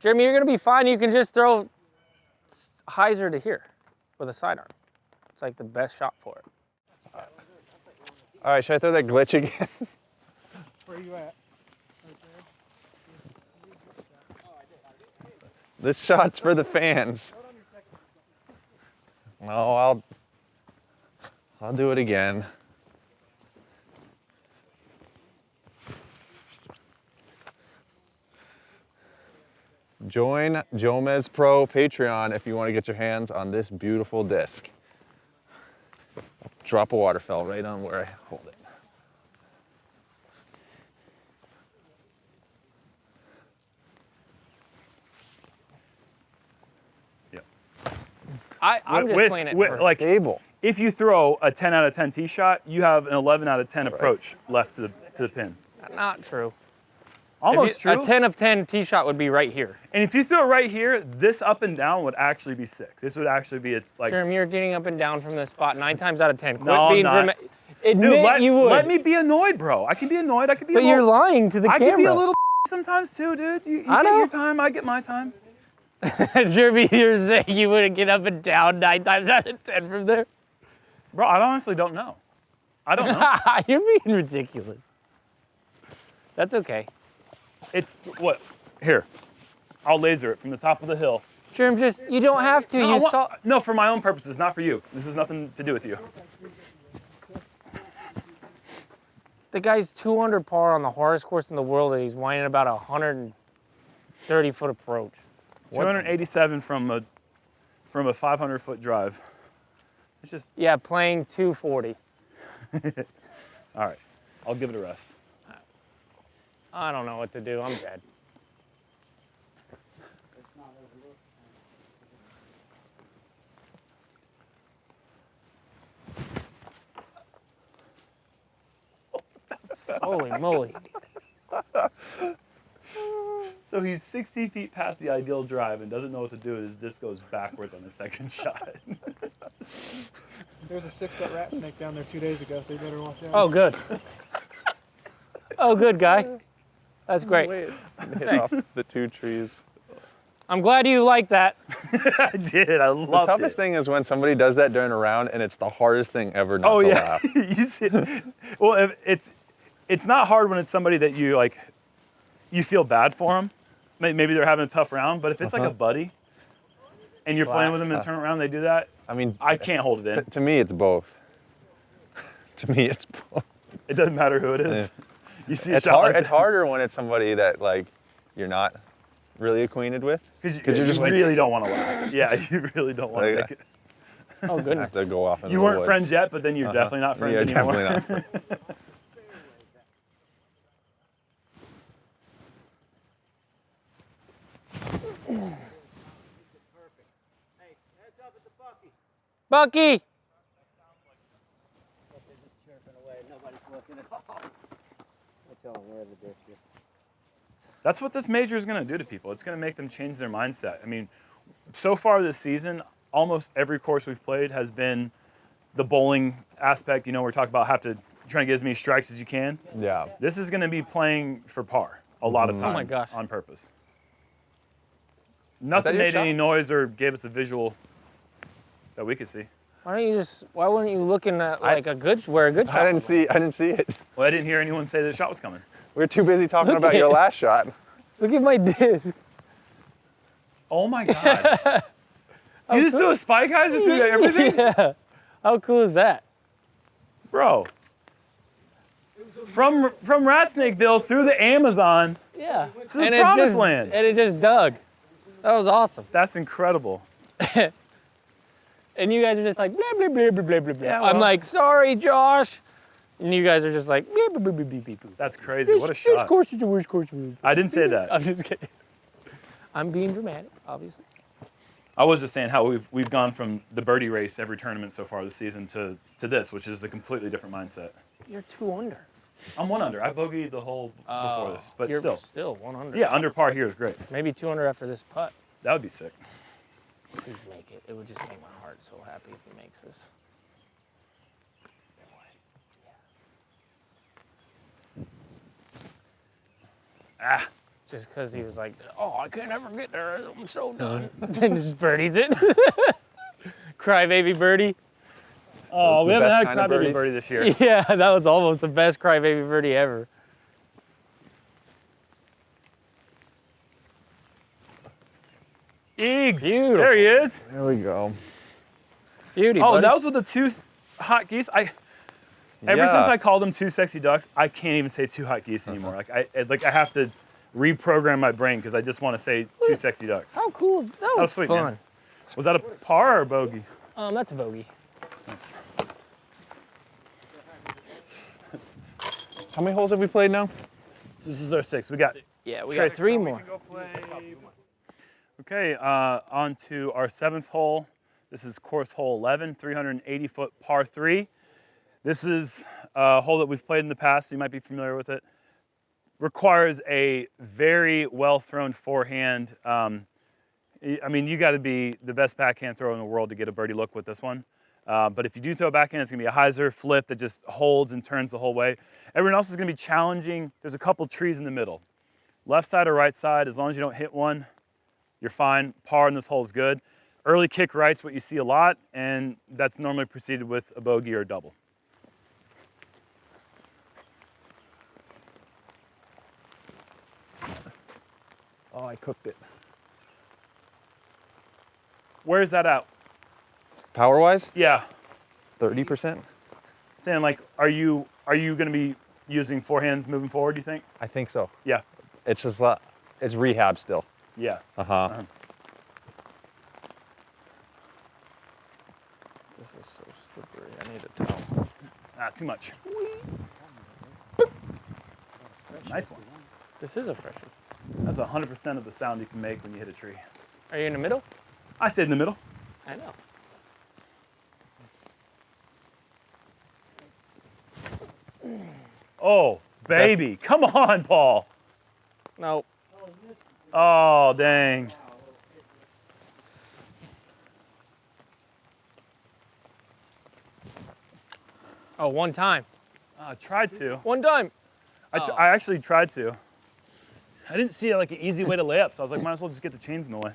Jeremy, you're gonna be fine. You can just throw hyzer to here with a sidearm. It's like the best shot for it. All right, should I throw that glitch again? Where are you at? This shot's for the fans. No, I'll do it again. Join JomezPro Patreon if you want to get your hands on this beautiful disc. Drop of water fell right on where I hold it. I'm just playing it for like Stable. if you throw a 10 out of 10 tee shot, you have an 11 out of 10 approach left to the pin. Not true. Almost true. A 10 of 10 tee shot would be right here. And if you throw it right here, this up and down would actually be sick. This would actually be like. Jeremy, you're getting up and down from this spot 9 times out of 10. Quit No, I'm being not. dramatic. Admit Dude, you would. let me be annoyed, bro. I can be annoyed. I can be. But you're lying to the I camera. can be a little sometimes too, dude. You I get know. your time. I get my time. Jeremy, you're saying you wouldn't get up and down 9 times out of 10 from there? Bro, I honestly don't know. I don't know. You're being ridiculous. That's okay. It's what? Here, I'll laser it from the top of the hill. Jeremy, you don't have to. No, You saw. no, for my own purposes, not for you. This has nothing to do with you. The guy's 200 par on the hardest course in the world, and he's whining about a 130-foot approach. 287 from a 500-foot drive. It's just Yeah, playing 240. all right. I'll give it a rest. I don't know what to do. I'm dead. Holy moly. So he's 60 feet past the ideal drive and doesn't know what to do. His disc goes backwards on the second shot. There was a 6-foot rat snake down there 2 days ago, so you better watch out. Oh, good. Oh, good, guy. That's great. Hit off the 2 trees. I'm glad you like that. I did. I The loved toughest it. thing is when somebody does that during a round and it's the hardest thing ever not Oh to yeah. laugh. You see, well, it's not hard when it's somebody that you like. You feel bad for them. Maybe they're having a tough round, but if it's like a buddy, and you're playing Black. with them and turn around, they do that. I mean, I can't hold it in. to me, it's both. To me, it's both. It doesn't matter who it is. You see a It's shot hard. like It's harder when it's somebody that like you're not really acquainted with. because you're you just like- really don't want to laugh. Yeah, you really don't want to Like, make it. Oh I goodness. have to go off into You the weren't woods. friends yet, but then you're definitely not friends Yeah, anymore. definitely not. Bucky. That's what this major is going to do to people. It's going to make them change their mindset. I mean, so far this season, almost every course we've played has been the bowling aspect. You know, we're talking about trying to get as many strikes as you can. Yeah. This is going to be playing for par a lot of times my gosh. on purpose. Nothing your made any shot? noise or gave us a visual that we could see. Why weren't you looking at like where a good shot I didn't was? see it. Well, I didn't hear anyone say the shot was coming. We were too busy talking Look about at your it. last shot. Look at my disc. Oh my God. You just threw a spike geyser through everything? Yeah. How cool is that? Bro. From Ratsnakeville through the Amazon Yeah. to the promised just, land. And it just dug. That was awesome. That's incredible. And you guys are just like, blah, blah, blah, blah, blah, blah, blah. Yeah, I'm well. like, sorry, Josh. And you guys are just like, blah, blah, blah, blah, blah, blah, blah. That's crazy. What a This shot. course is the worst course we've I didn't say that. I'm just kidding. I'm being dramatic, obviously. I was just saying how we've gone from the birdie race every tournament so far this season to this, which is a completely different mindset. You're 2 under. I'm 1 under. I bogeyed the hole before this, but You're still. 1 under. Yeah, under par here is great. Maybe 2 under after this putt. That would be sick. Please make it. It would just make my heart so happy if he makes this. Ah, Just because he was like, oh, I can't ever get there. I'm so done. Then just birdies it. Crybaby birdie. oh, we The haven't best had kind of crybaby birdies. birdie this year. Yeah, that was almost the best crybaby birdie ever. Eags. Beautiful. There he is. There we go. Beauty, Oh, buddy. that was with the 2 hot geese. Ever Yeah. since I called them 2 sexy ducks, I can't even say 2 hot geese anymore. I have to reprogram my brain because I just want to say 2 sexy ducks. How cool is that? That was sweet, fun. man. Was that a par or a bogey? That's a bogey. Nice. How many holes have we played now? This is our 6. We got Yeah, we Trace. got 3 more. Okay, on to our 7th hole. This is course hole 11, 380-foot par 3. This is a hole that we've played in the past, so you might be familiar with it. Requires a very well-thrown forehand. I mean, you got to be the best backhand thrower in the world to get a birdie look with this one. But if you do throw a backhand, it's going to be a hyzer flip that just holds and turns the whole way. Everyone else is going to be challenging. There's a couple trees in the middle. Left side or right side, as long as you don't hit one, you're fine. Par in this hole is good. Early kick right's what you see a lot, and that's normally preceded with a bogey or a double. Oh, I cooked it. Where's that out? Power-wise, Yeah, 30%. saying like, are you going to be using forehands moving forward, do you think? I think so. Yeah, It's just it's rehab still. yeah. Uh-huh. This is so slippery. I need a towel. Ah, too much. Nice one. This is a freshie. That's 100% of the sound you can make when you hit a tree. Are you in the middle? I stayed in the middle. I know. Oh, baby. Come on, Paul. No. Oh, dang. Oh, one time. I tried to. One time. I actually tried to. I didn't see like an easy way to lay up, so I was like, might as well just get the chains in the way.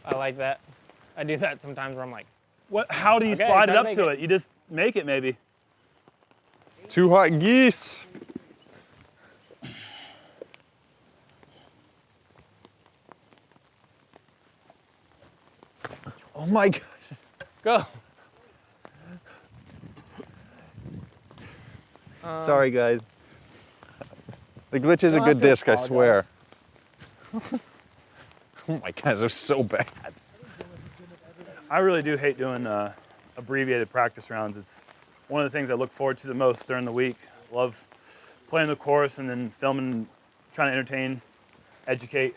I like that. I do that sometimes where I'm like, What? How do you Okay, slide it gotta up make to it. it? You just make it, maybe. 2 hot geese. Oh my God. Go. Sorry, guys. The glitch is a don't good have to disc, I apologize. swear. Oh my God, they're so bad. I really do hate doing abbreviated practice rounds. It's one of the things I look forward to the most during the week. Love playing the course and then filming, trying to entertain, educate.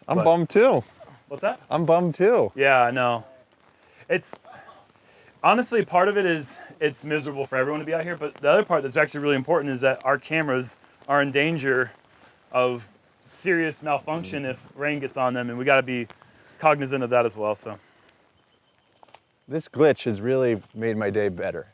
I'm But- bummed too. What's that? I'm bummed too. Yeah, I know. It's honestly, part of it is it's miserable for everyone to be out here, but the other part that's actually really important is that our cameras are in danger of serious malfunction if rain gets on them, and we got to be cognizant of that as well. So This glitch has really made my day better.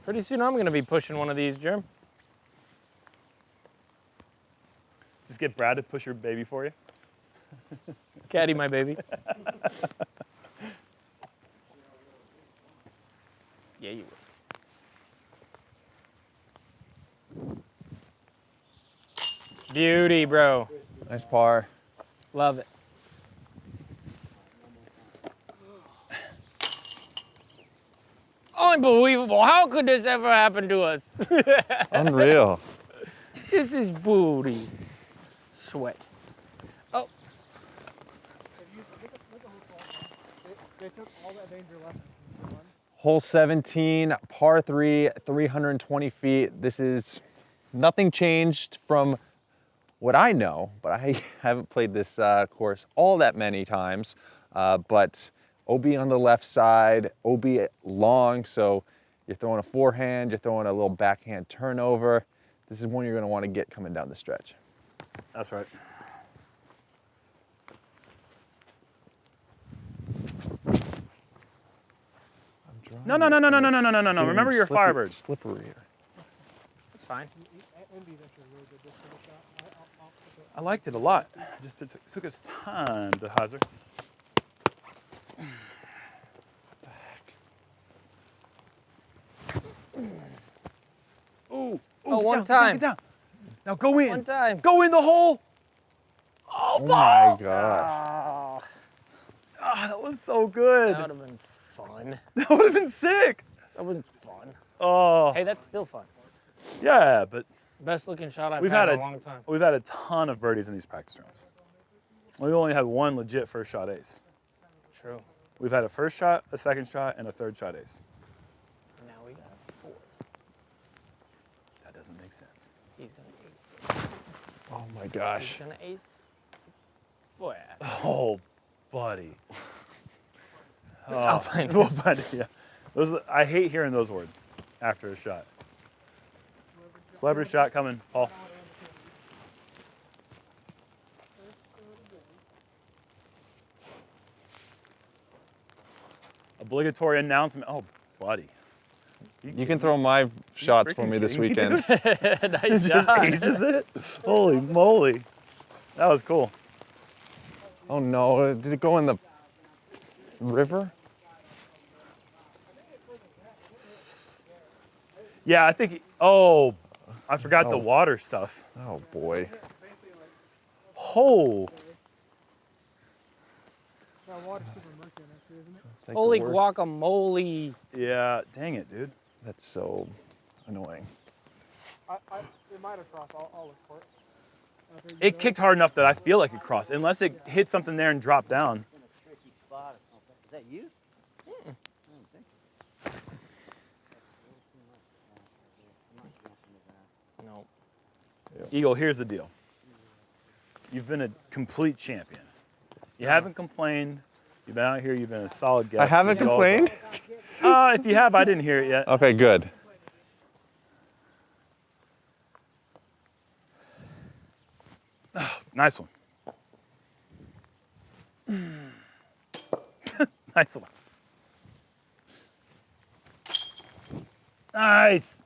Pretty soon I'm gonna be pushing one of these, Germ. just get Brad to push your baby for you. Caddy, my baby. Yeah, you will. Beauty, bro. Nice par. Love it. Unbelievable. How could this ever happen to us? Unreal. This is booty. Sweat. Oh, Look at hole 12. They took all that danger left. Hole 17, par 3, 320 feet. This is nothing changed from what I know, but I haven't played this course all that many times. But OB on the left side, OB long, so you're throwing a forehand, you're throwing a little backhand turnover. This is one you're gonna wanna get coming down the stretch. That's right. No. Remember your Firebird. Slippery. it's fine. Envy's actually a really good disc for the shot. I'll put it. I liked it a lot. Just it took us time to hazard. Ooh, Oh, get one down, time. Get down. Now go in. One time. Go in the hole. Oh, Oh my gosh. Oh, Ah, that was so good. that would have been fun. That would have been sick. That was fun. Oh, Hey, that's still fun. yeah, but Best looking shot I've We've had had in a long time. we've had a ton of birdies in these practice rounds. We only had one legit first shot ace. True. We've had a first shot, a second shot, and a third shot ace. Now we got four. That doesn't make sense. He's gonna ace. Oh my gosh. He's gonna ace. Boy. Oh, buddy. I'll find it. Well, buddy, yeah. I hate hearing those words after a shot. Celebrity shot coming, Paul. Obligatory announcement. Oh, buddy. You can throw my shots for me this weekend. Nice Just shot. aces it? Holy moly. That was cool. Oh no, did it go in the river? Yeah, I think, I forgot the Oh. water stuff. Oh boy. Oh, That water's super murky actually, isn't it? It's like the Holy worst. guacamole. yeah, dang it, dude. That's so annoying. It might have crossed. I'll look for it. There you It go. kicked hard enough that I feel like it crossed, unless it hit something there and dropped down. In a tricky spot or something. Is that you? I don't think so. No. Eagle, here's the deal. You've been a complete champion. You haven't complained. You've been out here. You've been a solid guest. I haven't as you always complained? are. If you have, I didn't hear it yet. Okay, good. Nice one. Nice one. Nice.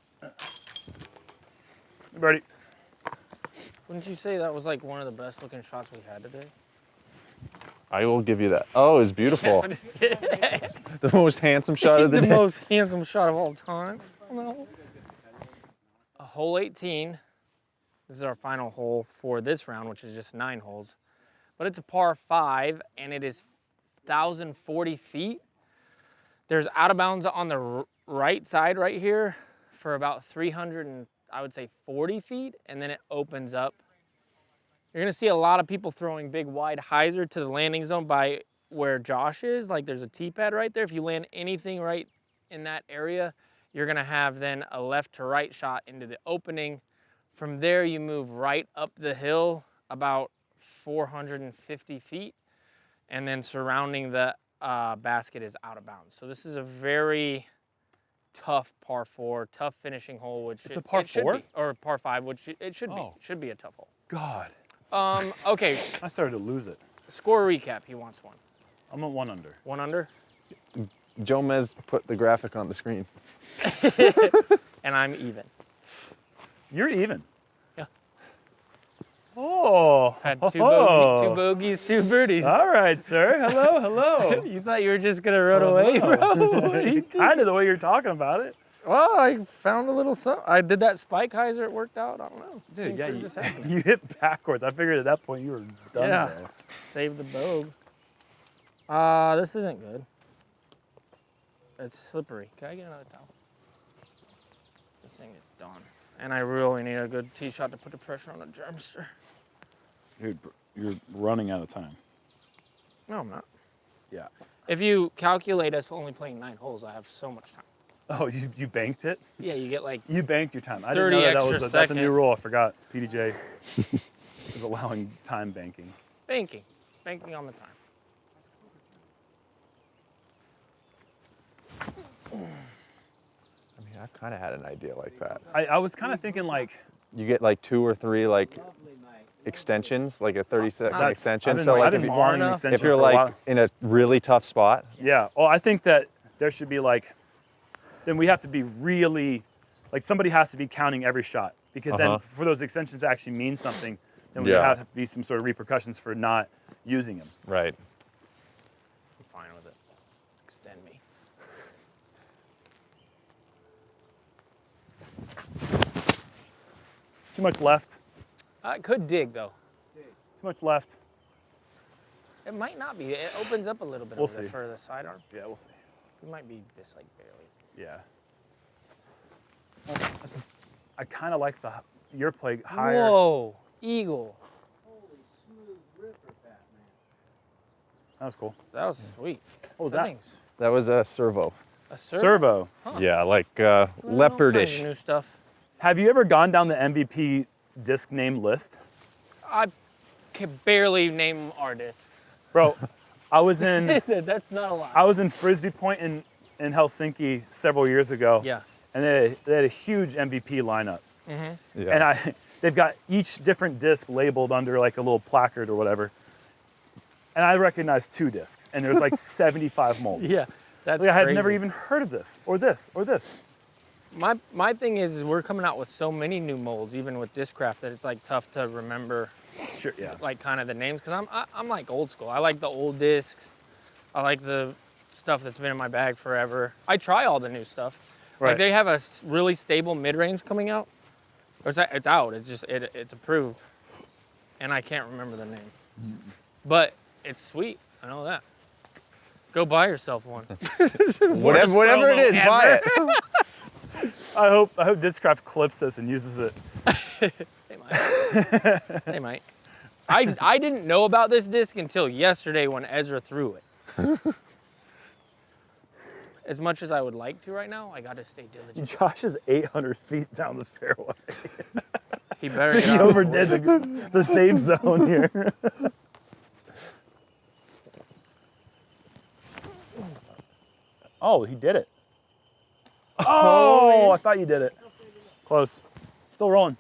Birdie. Wouldn't you say that was like one of the best looking shots we had today? I will give you that. Oh, it's beautiful. I'm just kidding. The most handsome shot of the The day. most handsome shot of all time. No. Hole 18. This is our final hole for this round, which is just 9 holes. But it's a par 5, and it is 1,040 feet. There's out of bounds on the right side right here for about 300 and I would say 40 feet, and then it opens up. You're gonna see a lot of people throwing big wide hyzer to the landing zone by where Josh is. Like there's a tee pad right there. If you land anything right in that area, you're gonna have then a left to right shot into the opening. From there, you move right up the hill about 450 feet, and then surrounding the basket is out of bounds. So this is a very tough par 4, tough finishing hole. Which It's a par 4? or par 5, which it should Oh. be. Should be a tough hole. God. Okay, I started to lose it. score recap. He wants one. I'm at 1 under. 1 under, Jomez put the graphic on the screen. and I'm even. You're even. Yeah. Oh. Had two oh. bogeys, 2 birdies. All right, sir. Hello, hello. You thought you were just gonna run away, bro? What are you doing? Kind of the way you're talking about it. Well, I found a little something. I did that spike hyzer. It worked out. I don't know. Dude, Things yeah, are just happening. you hit backwards. I figured at that point you were done. Yeah. So. Save the bogue. This isn't good. It's slippery. Can I get another towel? This thing is done. And I really need a good tee shot to put the pressure on the Jomester. Dude, you're running out of time. No, I'm not. Yeah. If you calculate us only playing 9 holes, I have so much time. Oh, you banked it? Yeah, you get like You banked your time. I 30 didn't know that extra that's a new seconds. rule. I forgot. PDGA is allowing time banking. banking. Banking on the time. I mean, I've kind of had an idea like that. I was kind of thinking like, You get like 2 or 3 like extensions, like a 30-second I've extension. been, So I've like been if, wanting an enough. extension if you're for a while. like in a really tough spot, Yeah. Well, I think that there should be like, then we have to be really, like somebody has to be counting every shot because then for those extensions to actually mean something, then we Yeah. have to be some sort of repercussions for not using them. right? I'm fine with it. Extend me. Too much left. I could dig though. Too much left. It might not be. It opens up a little bit We'll over see. for the sidearm. Yeah, we'll see. It might be just like barely. Yeah. I kind of like your play higher. Whoa, eagle. Holy smooth ripper, Batman. That was cool. That was sweet. What was That that? thing's That was a servo. a Servo. Yeah, like All kinds leopardish. of new stuff. Have you ever gone down the MVP disc name list? I can barely name artists. Bro, I was in That's not a lot. I was in Frisbee Point in Helsinki several years ago. Yeah. And they had a huge MVP lineup. Yeah. And they've got each different disc labeled under like a little placard or whatever. And I recognized 2 discs, and there's like 75 molds. Yeah, that's Like I had crazy. never even heard of this, or this, or this. My thing is we're coming out with so many new molds, even with Discraft, that it's like tough to remember Sure, yeah. like kind of the names, because I'm like old school. I like the old discs. I like the stuff that's been in my bag forever. I try all the new stuff. Right. Like they have a really stable mid-range coming out. Or it's out. It's just it's approved, and I can't remember the name. But it's sweet. I know that. Go buy yourself one. Whatever it is, buy it. I hope Discraft clips this and uses it. They might. They might. I didn't know about this disc until yesterday when Ezra threw it. As much as I would like to right now, I got to stay diligent. Josh is 800 feet down the fairway. He better get He out. overdid the safe zone here. Oh, he did it. Oh, I thought you did it. Close. Still rolling.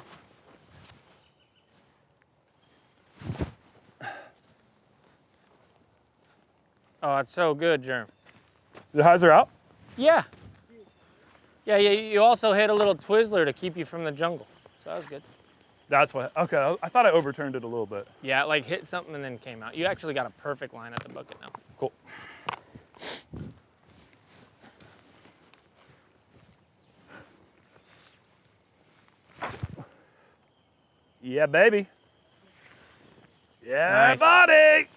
Oh, it's so good, Jerm. The hyzer out? Yeah. Yeah, you also hit a little Twizzler to keep you from the jungle. So that was good. That's what, okay, I thought I overturned it a little bit. Yeah, it like hit something and then came out. You actually got a perfect line at the bucket now. Cool. Yeah, baby. Yeah, Nice. buddy.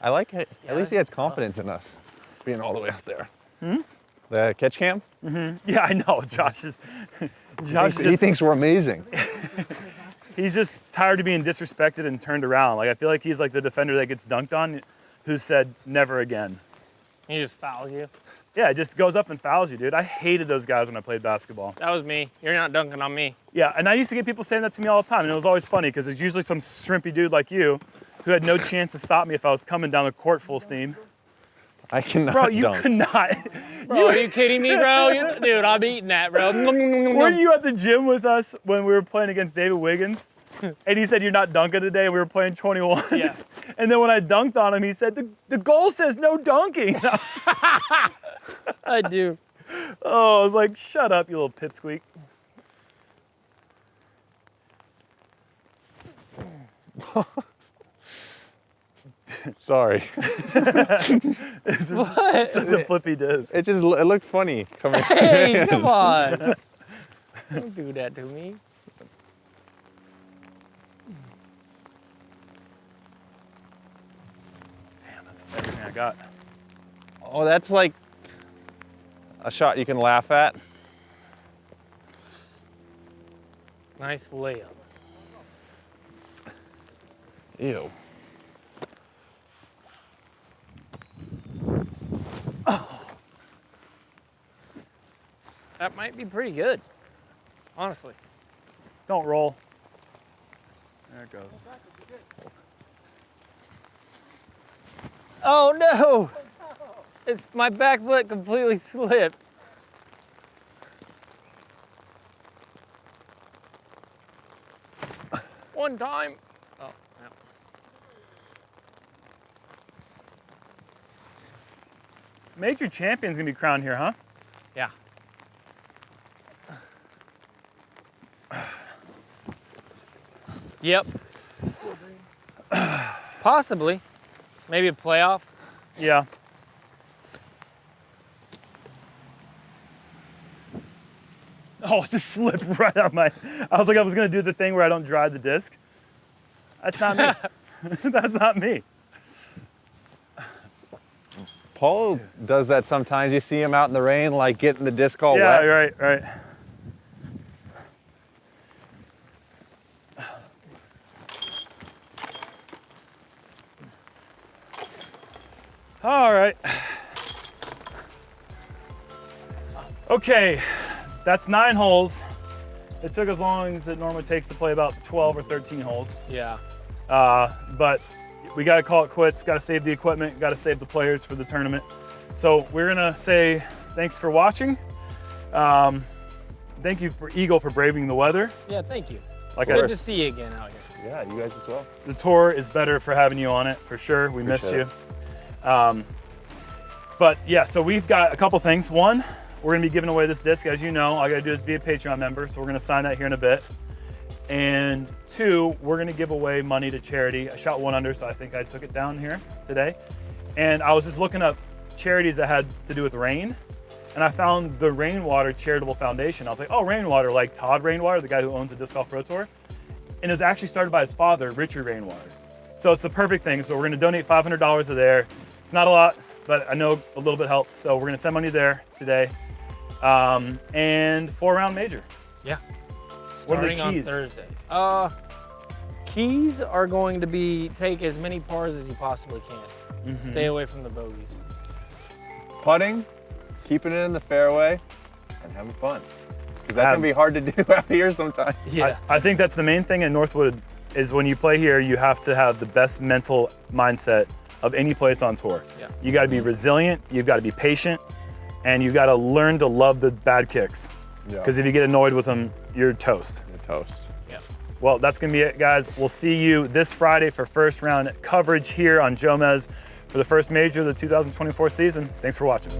I like it. Yeah, At least he has confidence in us being all the way up there. The catch cam? Yeah, I know. Josh is He thinks we're amazing. he's just tired of being disrespected and turned around. Like, I feel like he's like the defender that gets dunked on who said never again. He just fouls you. Yeah, it just goes up and fouls you, dude. I hated those guys when I played basketball. That was me. You're not dunking on me. Yeah, and I used to get people saying that to me all the time, and it was always funny because it's usually some shrimpy dude like you who had no chance to stop me if I was coming down the court full steam. I cannot Bro, you dunk. could not. Bro, are you kidding me, bro? Dude, I'm eating that, bro. Were you at the gym with us when we were playing against David Wiggins? And he said, you're not dunking today. We were playing 21. Yeah. And then when I dunked on him, he said, the goal says no dunking. And I do. I was like, shut up, you little pipsqueak. Sorry. This is What? such a flippy disc. It looked funny coming. Hey, come on. Don't do that to me. Damn, that's everything I got. Oh, that's like a shot you can laugh at. Nice layup. Ew. That might be pretty good, honestly. Don't roll. There it goes. Oh no! It's my back foot completely slipped. One time. Oh, no. Major champion's gonna be crowned here, huh? Yeah. Yep. Possibly. Maybe a playoff. Yeah. Oh, it just slipped right out my. I was like, I was gonna do the thing where I don't dry the disc. That's not me. That's not me. Paul does that sometimes. You see him out in the rain, like getting the disc all Yeah, wet. right. All right. Okay, that's 9 holes. It took as long as it normally takes to play about 12 or 13 holes. Yeah. But we got to call it quits. Got to save the equipment. Got to save the players for the tournament. So we're gonna say thanks for watching. Thank you for Eagle for braving the weather. Yeah, thank you. Like Good to see you again out here. Yeah, you guys as well. the tour is better for having you on it for sure. We miss you. Appreciate But yeah, so we've got a couple things. One, we're gonna be giving away this disc. As you know, all you gotta do is be a Patreon member. So we're gonna sign that here in a bit. And 2, we're gonna give away money to charity. I shot 1 under, so I think I took it down here today. And I was just looking up charities that had to do with rain. And I found the Rainwater Charitable Foundation. I was like, oh, Rainwater, like Todd Rainwater, the guy who owns the Disc Golf Pro Tour. And it was actually started by his father, Richard Rainwater. So it's the perfect thing. So we're gonna donate $500 to there. It's not a lot, but I know a little bit helps. So we're gonna send money there today. And 4-round major. Yeah. What are the Starting keys? on Thursday. Keys are going to be take as many pars as you possibly can. Stay away from the bogeys. Putting, keeping it in the fairway, and having fun. Because that's gonna be hard to do out here sometimes. Yeah. I think that's the main thing in Northwood is when you play here, you have to have the best mental mindset of any place on tour. Yeah. You gotta be resilient, you've gotta be patient, and you've gotta learn to love the bad kicks. Because if you get annoyed with them, you're toast. You're toast. Yeah. Well, that's gonna be it, guys. We'll see you this Friday for first round coverage here on Jomez for the first major of the 2024 season. Thanks for watching.